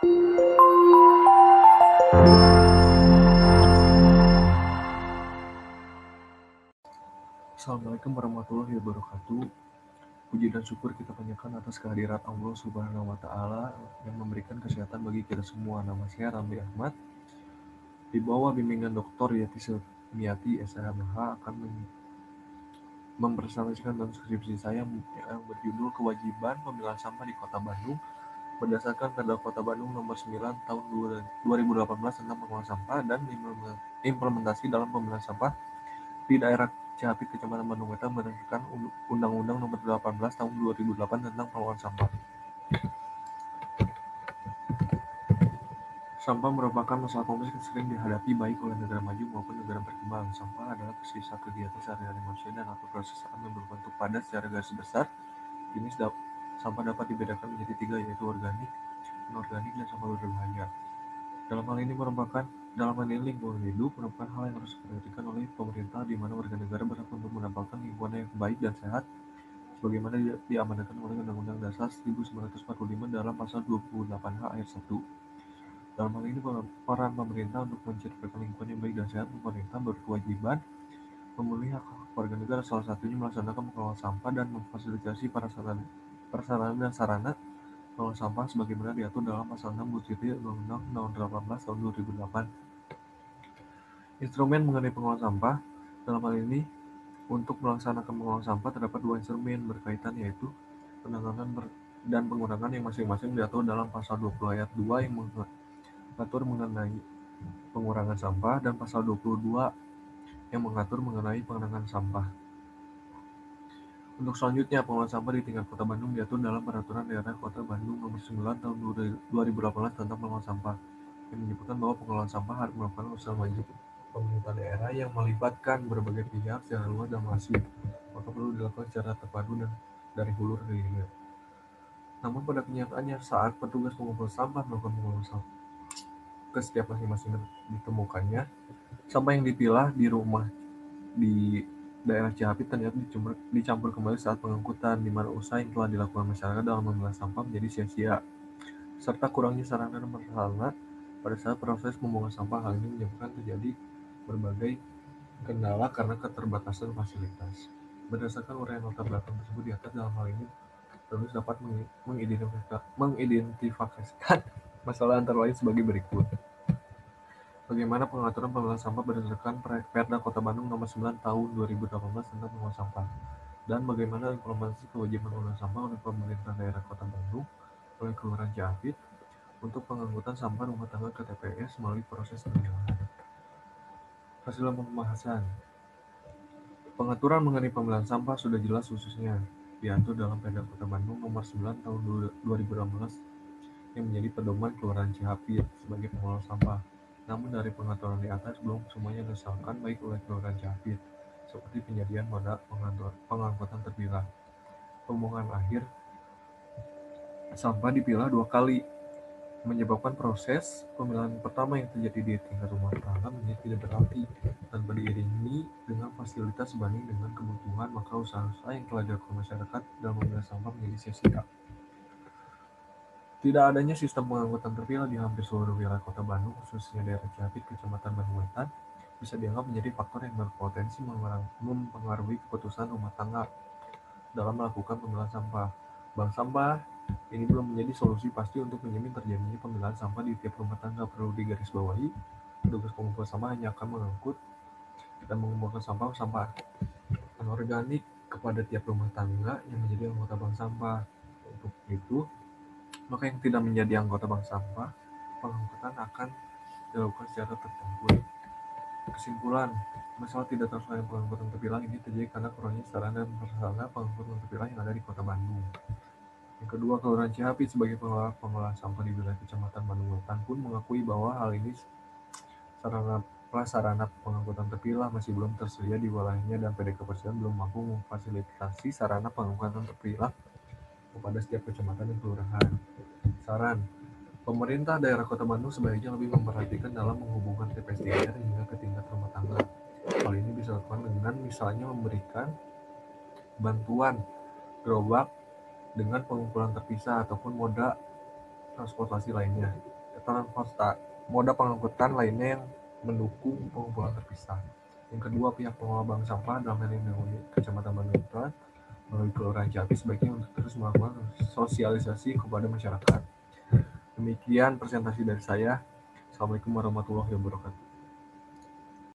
Assalamualaikum warahmatullahi wabarakatuh. Puji dan syukur kita panjatkan atas kehadirat Allah Subhanahu wa Ta'ala yang memberikan kesehatan bagi kita semua. Nama saya Ramli Ahmad. Di bawah bimbingan Dr. Yati Sumiati SHMH akan mempresentasikan tentang skripsi saya yang berjudul Kewajiban Pemilahan Sampah di Kota Bandung berdasarkan Perda Kota Bandung nomor 9 tahun 2018 tentang pengelolaan sampah dan implementasi dalam pemilahan sampah di daerah Cihapit, Kecamatan Bandung Wetan berdasarkan Undang-Undang nomor 18 tahun 2008 tentang pengelolaan sampah. Sampah merupakan masalah kompleks yang sering dihadapi baik oleh negara maju maupun negara berkembang. Sampah adalah sisa kegiatan sehari-hari manusia dan atau proses alam yang berbentuk padat secara garis besar. Jenis sampah dapat dibedakan menjadi 3, yaitu organik, inorganik, dan sampah berbahaya. Dalam hal ini lingkungan hidup merupakan hal yang harus diperhatikan oleh pemerintah, di mana warga negara berhak untuk mendapatkan lingkungan yang baik dan sehat, sebagaimana diamanatkan oleh Undang-Undang Dasar 1945 dalam pasal 28H ayat 1. Dalam hal ini, peran pemerintah untuk menciptakan lingkungan yang baik dan sehat, pemerintah berkewajiban memenuhi hak warga negara, salah satunya melaksanakan pengelolaan sampah dan memfasilitasi prasarana dan sarana pengelolaan sampah sebagaimana diatur dalam pasal 6 Undang-Undang Nomor 18 tahun 2008. Instrumen mengenai pengelolaan sampah. Dalam hal ini, untuk melaksanakan pengelolaan sampah terdapat 2 instrumen berkaitan, yaitu penanganan dan pengurangan yang masing-masing diatur dalam pasal 20 ayat 2 yang mengatur mengenai pengurangan sampah dan pasal 22 yang mengatur mengenai penanganan sampah. Untuk selanjutnya, pengelolaan sampah di tingkat Kota Bandung diatur dalam Peraturan Daerah Kota Bandung nomor 9 tahun 2018 tentang pengelolaan sampah, yang menyebutkan bahwa pengelolaan sampah harus merupakan usaha wajib pemerintah daerah yang melibatkan berbagai pihak secara luas dan masif, maka perlu dilakukan secara terpadu dan dari hulu ke hilir. Namun pada kenyataannya, saat petugas pengumpul sampah melakukan pengelolaan sampah ke setiap masing-masing ditemukannya sampah yang dipilah di rumah di daerah Cihapit ternyata dicampur kembali saat pengangkutan, di mana usaha yang telah dilakukan masyarakat dalam memilah sampah menjadi sia-sia, serta kurangnya sarana dan prasarana pada saat proses pembuangan sampah. Hal ini menyebabkan terjadi berbagai kendala karena keterbatasan fasilitas. Berdasarkan uraian latar belakang tersebut di atas, dalam hal ini penulis dapat mengidentifikasikan masalah antara lain sebagai berikut. Bagaimana pengaturan pemilahan sampah berdasarkan Perda Kota Bandung nomor 9 tahun 2018 tentang pengelolaan sampah, dan bagaimana implementasi kewajiban pengelolaan sampah oleh pemerintah daerah Kota Bandung oleh Kelurahan Cihapit untuk pengangkutan sampah rumah tangga ke TPS melalui proses pemilahan. Hasil pembahasan. Pengaturan mengenai pemilahan sampah sudah jelas, khususnya diatur dalam Perda Kota Bandung nomor 9 tahun 2018 yang menjadi pedoman Kelurahan Cihapit sebagai pengelola sampah. Namun dari pengaturan di atas belum semuanya dilaksanakan baik oleh Kelurahan Cihapit, seperti penyediaan moda pengangkutan terpilah. Pembuangan akhir sampah dipilah 2 kali, menyebabkan proses pemilahan pertama yang terjadi di tingkat rumah tangga menjadi tidak berarti tanpa diiringi dengan fasilitas sebanding dengan kebutuhan, maka usaha-usaha yang telah dilakukan masyarakat dalam memilah sampah menjadi sia-sia. Tidak adanya sistem pengangkutan terpilah di hampir seluruh wilayah Kota Bandung, khususnya daerah Cihapit, Kecamatan Bandung Wetan, bisa dianggap menjadi faktor yang berpotensi mempengaruhi keputusan rumah tangga dalam melakukan pemilahan sampah. Bank sampah ini belum menjadi solusi pasti untuk menjamin terjadinya pemilahan sampah di tiap rumah tangga. Perlu digarisbawahi, petugas pengumpul sampah hanya akan mengangkut dan mengumpulkan sampah anorganik kepada tiap rumah tangga yang menjadi anggota bank sampah. Untuk itu, maka yang tidak menjadi anggota bank sampah, pengangkutan akan dilakukan secara tercampur. Kesimpulan, masalah tidak terselesaikan pengangkutan terpilah ini terjadi karena kurangnya sarana dan prasarana pengangkutan terpilah yang ada di Kota Bandung. Yang kedua, Kelurahan Cihapit sebagai pengelola sampah di wilayah Kecamatan Bandung Wetan pun mengakui bahwa hal ini prasarana pengangkutan terpilah masih belum tersedia di wilayahnya dan PD Kebersihan belum mampu memfasilitasi sarana pengangkutan terpilah kepada setiap kecamatan dan kelurahan. Saran, pemerintah daerah Kota Bandung sebaiknya lebih memperhatikan dalam menghubungkan TPS daerah hingga ke tingkat rumah tangga. Hal ini bisa dilakukan dengan misalnya memberikan bantuan gerobak dengan pengumpulan terpisah ataupun moda transportasi lainnya. Moda pengangkutan lainnya yang mendukung pengumpulan terpisah. Yang kedua, pihak pengelola bank sampah dalam hal ini Kecamatan Bandung Wetan melalui Kelurahan Japi sebaiknya untuk terus melakukan sosialisasi kepada masyarakat. Demikian presentasi dari saya. Assalamualaikum warahmatullahi wabarakatuh.